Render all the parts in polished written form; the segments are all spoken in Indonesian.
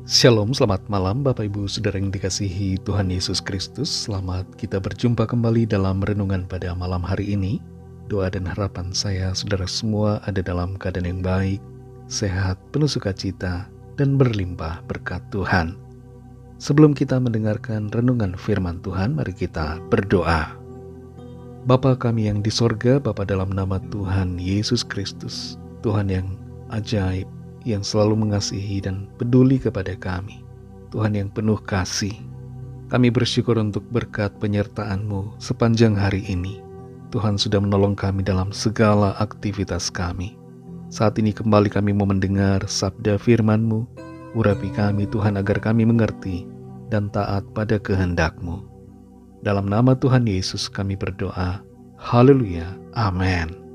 Shalom, selamat malam Bapak Ibu Saudara yang dikasihi Tuhan Yesus Kristus. Selamat kita berjumpa kembali dalam renungan pada malam hari ini. Doa dan harapan saya saudara semua ada dalam keadaan yang baik, sehat, penuh sukacita, dan berlimpah berkat Tuhan. Sebelum kita mendengarkan renungan firman Tuhan, mari kita berdoa. Bapa kami yang di sorga, Bapa dalam nama Tuhan Yesus Kristus, Tuhan yang ajaib, yang selalu mengasihi dan peduli kepada kami. Tuhan yang penuh kasih. Kami bersyukur untuk berkat penyertaan-Mu sepanjang hari ini. Tuhan sudah menolong kami dalam segala aktivitas kami. Saat ini kembali kami mau mendengar sabda firman-Mu. Urapi kami Tuhan agar kami mengerti dan taat pada kehendak-Mu. Dalam nama Tuhan Yesus kami berdoa. Haleluya. Amin.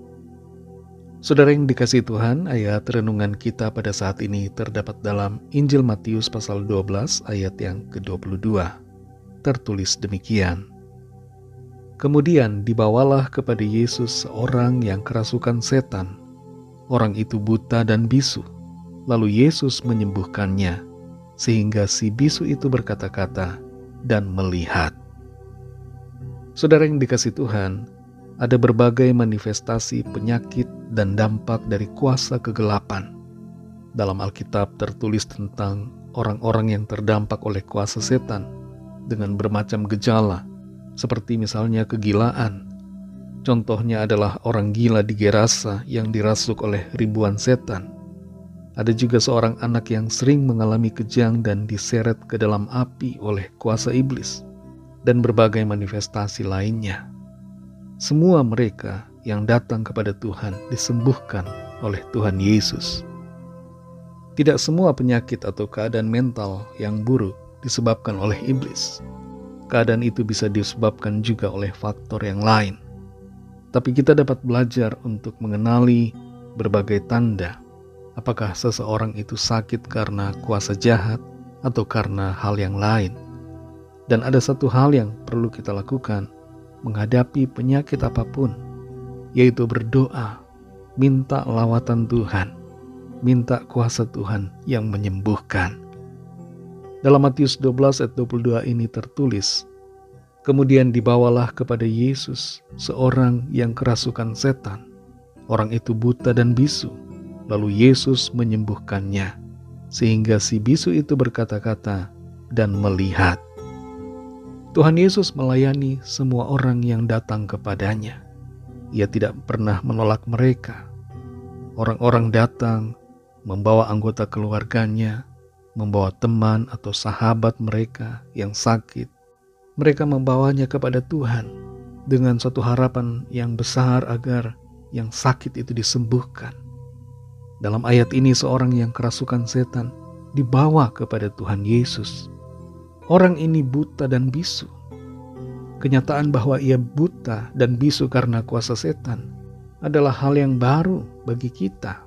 Saudara yang dikasihi Tuhan, ayat renungan kita pada saat ini terdapat dalam Injil Matius pasal 12 ayat yang ke-22. Tertulis demikian. Kemudian dibawalah kepada Yesus seorang yang kerasukan setan. Orang itu buta dan bisu. Lalu Yesus menyembuhkannya, sehingga si bisu itu berkata-kata dan melihat. Saudara yang dikasihi Tuhan, ada berbagai manifestasi penyakit dan dampak dari kuasa kegelapan. Dalam Alkitab tertulis tentang orang-orang yang terdampak oleh kuasa setan dengan bermacam gejala, seperti misalnya kegilaan. Contohnya adalah orang gila di Gerasa yang dirasuk oleh ribuan setan. Ada juga seorang anak yang sering mengalami kejang dan diseret ke dalam api oleh kuasa iblis, dan berbagai manifestasi lainnya. Semua mereka yang datang kepada Tuhan disembuhkan oleh Tuhan Yesus. Tidak semua penyakit atau keadaan mental yang buruk disebabkan oleh iblis. Keadaan itu bisa disebabkan juga oleh faktor yang lain. Tapi kita dapat belajar untuk mengenali berbagai tanda. Apakah seseorang itu sakit karena kuasa jahat atau karena hal yang lain. Dan ada satu hal yang perlu kita lakukan menghadapi penyakit apapun, yaitu berdoa, minta lawatan Tuhan, minta kuasa Tuhan yang menyembuhkan. Dalam Matius 12 ayat 22 ini tertulis, kemudian dibawalah kepada Yesus seorang yang kerasukan setan. Orang itu buta dan bisu, lalu Yesus menyembuhkannya, sehingga si bisu itu berkata-kata dan melihat. Tuhan Yesus melayani semua orang yang datang kepadanya. Ia tidak pernah menolak mereka. Orang-orang datang membawa anggota keluarganya, membawa teman atau sahabat mereka yang sakit. Mereka membawanya kepada Tuhan dengan suatu harapan yang besar agar yang sakit itu disembuhkan. Dalam ayat ini seorang yang kerasukan setan dibawa kepada Tuhan Yesus. Orang ini buta dan bisu. Kenyataan bahwa ia buta dan bisu karena kuasa setan adalah hal yang baru bagi kita.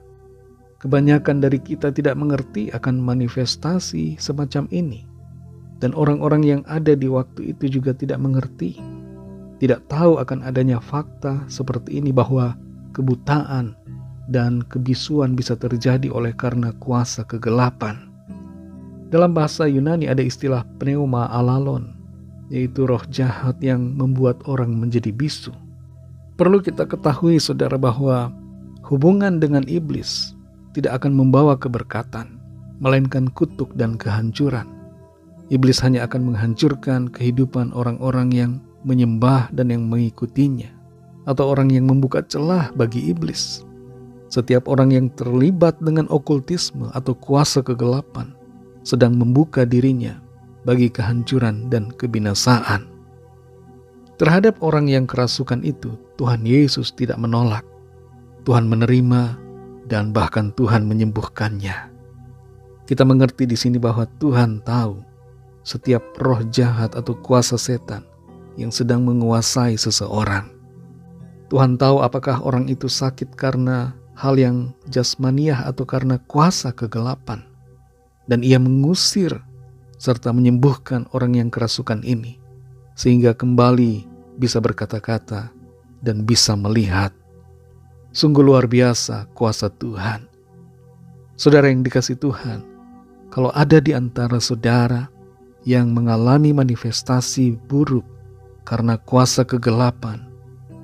Kebanyakan dari kita tidak mengerti akan manifestasi semacam ini. Dan orang-orang yang ada di waktu itu juga tidak mengerti. Tidak tahu akan adanya fakta seperti ini bahwa kebutaan dan kebisuan bisa terjadi oleh karena kuasa kegelapan. Dalam bahasa Yunani ada istilah pneuma alalon, yaitu roh jahat yang membuat orang menjadi bisu. Perlu kita ketahui saudara bahwa hubungan dengan iblis tidak akan membawa keberkatan, melainkan kutuk dan kehancuran. Iblis hanya akan menghancurkan kehidupan orang-orang yang menyembah dan yang mengikutinya, atau orang yang membuka celah bagi iblis. Setiap orang yang terlibat dengan okultisme atau kuasa kegelapan sedang membuka dirinya bagi kehancuran dan kebinasaan. Terhadap orang yang kerasukan itu, Tuhan Yesus tidak menolak. Tuhan menerima dan bahkan Tuhan menyembuhkannya. Kita mengerti di sini bahwa Tuhan tahu setiap roh jahat atau kuasa setan yang sedang menguasai seseorang. Tuhan tahu apakah orang itu sakit karena hal yang jasmaniah atau karena kuasa kegelapan. Dan ia mengusir serta menyembuhkan orang yang kerasukan ini, sehingga kembali bisa berkata-kata dan bisa melihat. Sungguh luar biasa kuasa Tuhan. Saudara yang dikasihi Tuhan, Kalau ada di antara saudara yang mengalami manifestasi buruk karena kuasa kegelapan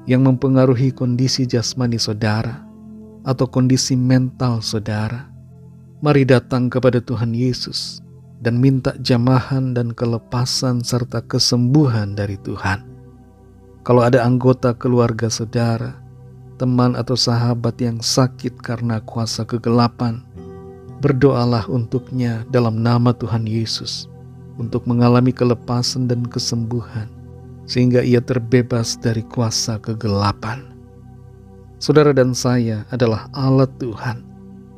yang mempengaruhi kondisi jasmani saudara atau kondisi mental saudara, mari datang kepada Tuhan Yesus dan minta jamahan dan kelepasan serta kesembuhan dari Tuhan. Kalau ada anggota keluarga saudara, teman atau sahabat yang sakit karena kuasa kegelapan, berdoalah untuknya dalam nama Tuhan Yesus untuk mengalami kelepasan dan kesembuhan sehingga ia terbebas dari kuasa kegelapan. Saudara dan saya adalah alat Tuhan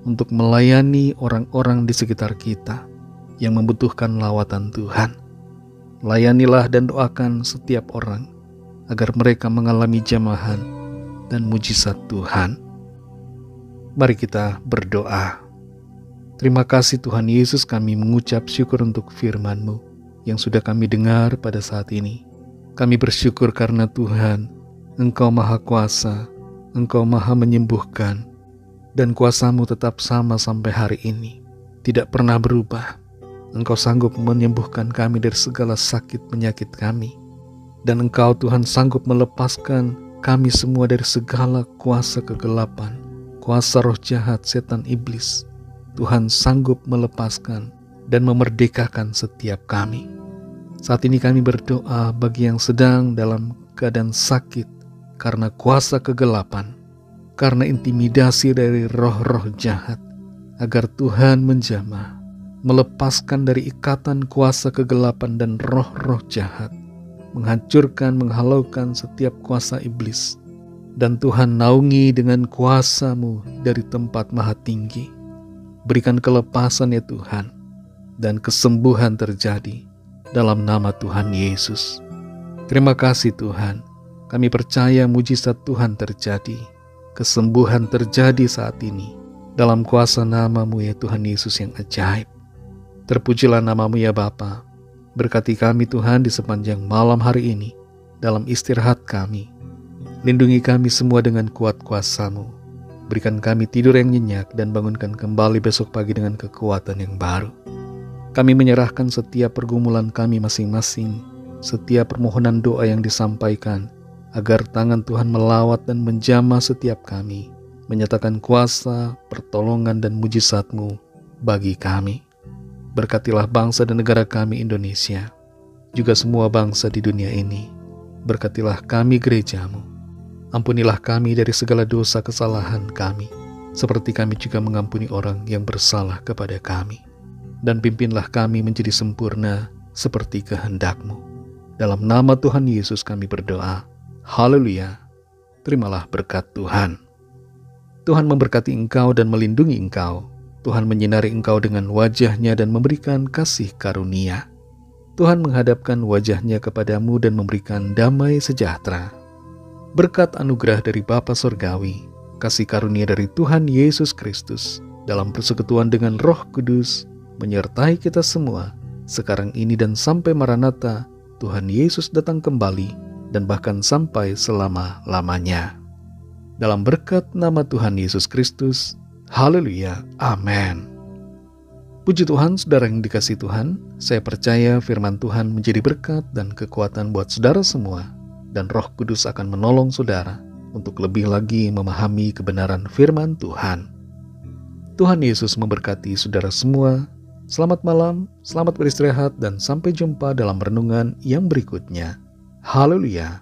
untuk melayani orang-orang di sekitar kita yang membutuhkan lawatan Tuhan. Layanilah dan doakan setiap orang agar mereka mengalami jamahan dan mujizat Tuhan. Mari kita berdoa. Terima kasih Tuhan Yesus, kami mengucap syukur untuk firman-Mu yang sudah kami dengar pada saat ini. Kami bersyukur karena Tuhan, Engkau Maha Kuasa, Engkau Maha menyembuhkan, dan kuasa-Mu tetap sama sampai hari ini, tidak pernah berubah. Engkau sanggup menyembuhkan kami dari segala sakit penyakit kami, dan Engkau Tuhan sanggup melepaskan kami semua dari segala kuasa kegelapan, kuasa roh jahat, setan iblis. Tuhan sanggup melepaskan dan memerdekakan setiap kami. Saat ini kami berdoa bagi yang sedang dalam keadaan sakit karena kuasa kegelapan, karena intimidasi dari roh-roh jahat, agar Tuhan menjamah, melepaskan dari ikatan kuasa kegelapan dan roh-roh jahat, menghancurkan, menghalaukan setiap kuasa iblis, dan Tuhan naungi dengan kuasa-Mu dari tempat maha tinggi. Berikan kelepasan ya Tuhan, dan kesembuhan terjadi dalam nama Tuhan Yesus. Terima kasih Tuhan, kami percaya mujizat Tuhan terjadi, kesembuhan terjadi saat ini, dalam kuasa nama-Mu ya Tuhan Yesus yang ajaib. Terpujilah nama-Mu ya Bapa. Berkati kami Tuhan di sepanjang malam hari ini, dalam istirahat kami. Lindungi kami semua dengan kuat kuasa-Mu. Berikan kami tidur yang nyenyak dan bangunkan kembali besok pagi dengan kekuatan yang baru. Kami menyerahkan setiap pergumulan kami masing-masing, setiap permohonan doa yang disampaikan, agar tangan Tuhan melawat dan menjamah setiap kami, menyatakan kuasa, pertolongan dan mujizat-Mu bagi kami. Berkatilah bangsa dan negara kami Indonesia, juga semua bangsa di dunia ini. Berkatilah kami gereja-Mu. Ampunilah kami dari segala dosa kesalahan kami, seperti kami juga mengampuni orang yang bersalah kepada kami. Dan pimpinlah kami menjadi sempurna seperti kehendak-Mu. Dalam nama Tuhan Yesus kami berdoa. Haleluya. Terimalah berkat Tuhan. Tuhan memberkati engkau dan melindungi engkau. Tuhan menyinari engkau dengan wajah-Nya dan memberikan kasih karunia. Tuhan menghadapkan wajah-Nya kepadamu dan memberikan damai sejahtera. Berkat anugerah dari Bapa Surgawi, kasih karunia dari Tuhan Yesus Kristus, dalam persekutuan dengan Roh Kudus, menyertai kita semua, sekarang ini dan sampai Maranatha, Tuhan Yesus datang kembali, dan bahkan sampai selama-lamanya. Dalam berkat nama Tuhan Yesus Kristus, haleluya, amin. Puji Tuhan, saudara yang dikasihi Tuhan, saya percaya firman Tuhan menjadi berkat dan kekuatan buat saudara semua, dan Roh Kudus akan menolong saudara untuk lebih lagi memahami kebenaran firman Tuhan. Tuhan Yesus memberkati saudara semua. Selamat malam, selamat beristirahat, dan sampai jumpa dalam renungan yang berikutnya. Haleluya.